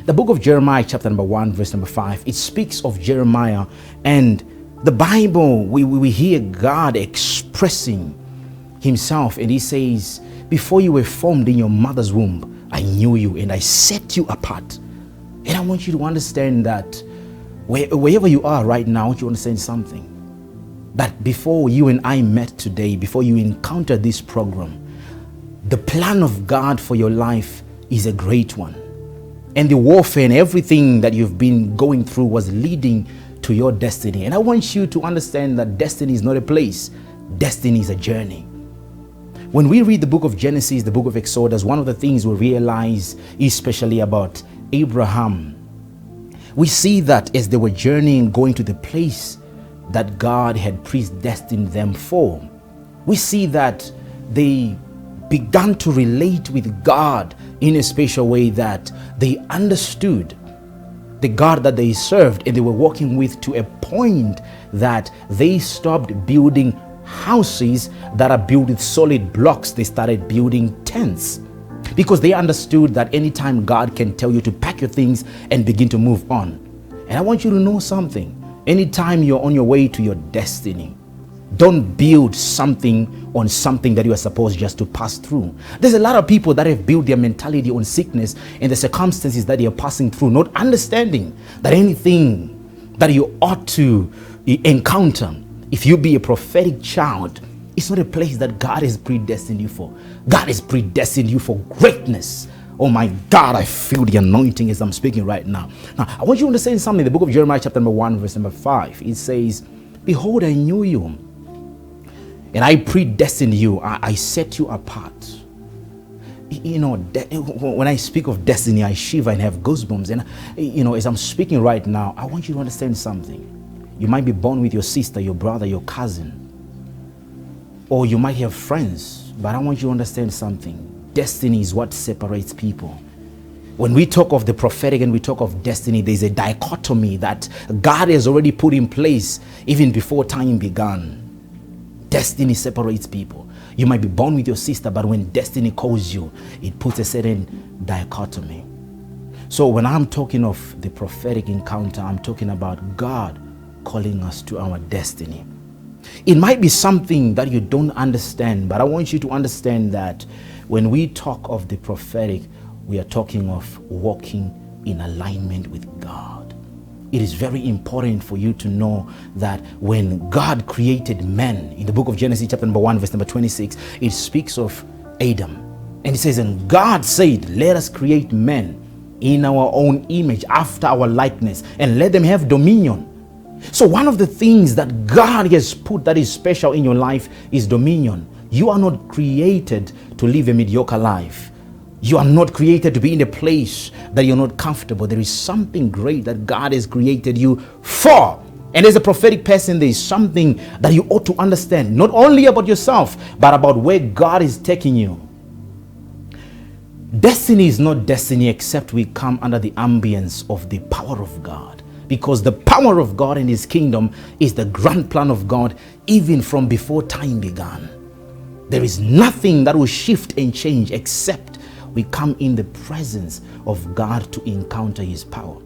The book of Jeremiah, chapter number 1, verse number 5, it speaks of Jeremiah, and the Bible, we hear God expressing himself, and he says, before you were formed in your mother's womb, I knew you and I set you apart. And I want you to understand that wherever you are right now, I want you to understand something. That before you and I met today, before you encountered this program, the plan of God for your life is a great one. And the warfare and everything that you've been going through was leading to your destiny. And I want you to understand that destiny is not a place. Destiny is a journey. When we read the book of Genesis, the book of Exodus, one of the things we realize, especially about Abraham, we see that as they were journeying, going to the place that God had predestined them for, we see that they began to relate with God in a special way, that they understood the God that they served and they were walking with, to a point that they stopped building houses that are built with solid blocks. They started building tents, because they understood that anytime God can tell you to pack your things and begin to move on. And I want you to know something. Anytime you're on your way to your destiny, don't build something on something that you are supposed just to pass through. There's a lot of people that have built their mentality on sickness and the circumstances that they are passing through, not understanding that anything that you ought to encounter, if you be a prophetic child, it's not a place that God has predestined you for. God has predestined you for greatness. Oh my God, I feel the anointing as I'm speaking right now. Now, I want you to understand something. The book of Jeremiah, chapter number 1, verse number 5, it says, behold, I knew you, and I predestined you. I set you apart. You know, when I speak of destiny, I shiver and have goosebumps. And, you know, as I'm speaking right now, I want you to understand something. You might be born with your sister, your brother, your cousin, or you might have friends, but I want you to understand something. Destiny is what separates people. When we talk of the prophetic and we talk of destiny, there's a dichotomy that God has already put in place even before time began. Destiny separates people. You might be born with your sister, but when destiny calls you, it puts a certain dichotomy. So when I'm talking of the prophetic encounter, I'm talking about God calling us to our destiny. It might be something that you don't understand, but I want you to understand that when we talk of the prophetic, we are talking of walking in alignment with God. It is very important for you to know that when God created man, in the book of Genesis, chapter number 1, verse number 26, it speaks of Adam. And it says, and God said, let us create men in our own image, after our likeness, and let them have dominion. So one of the things that God has put that is special in your life is dominion. You are not created to live a mediocre life. You are not created to be in a place that you're not comfortable. There is something great that God has created you for. And as a prophetic person, there is something that you ought to understand, not only about yourself, but about where God is taking you. Destiny is not destiny except we come under the ambience of the power of God. Because the power of God in his kingdom is the grand plan of God, even from before time began. There is nothing that will shift and change except we come in the presence of God to encounter his power.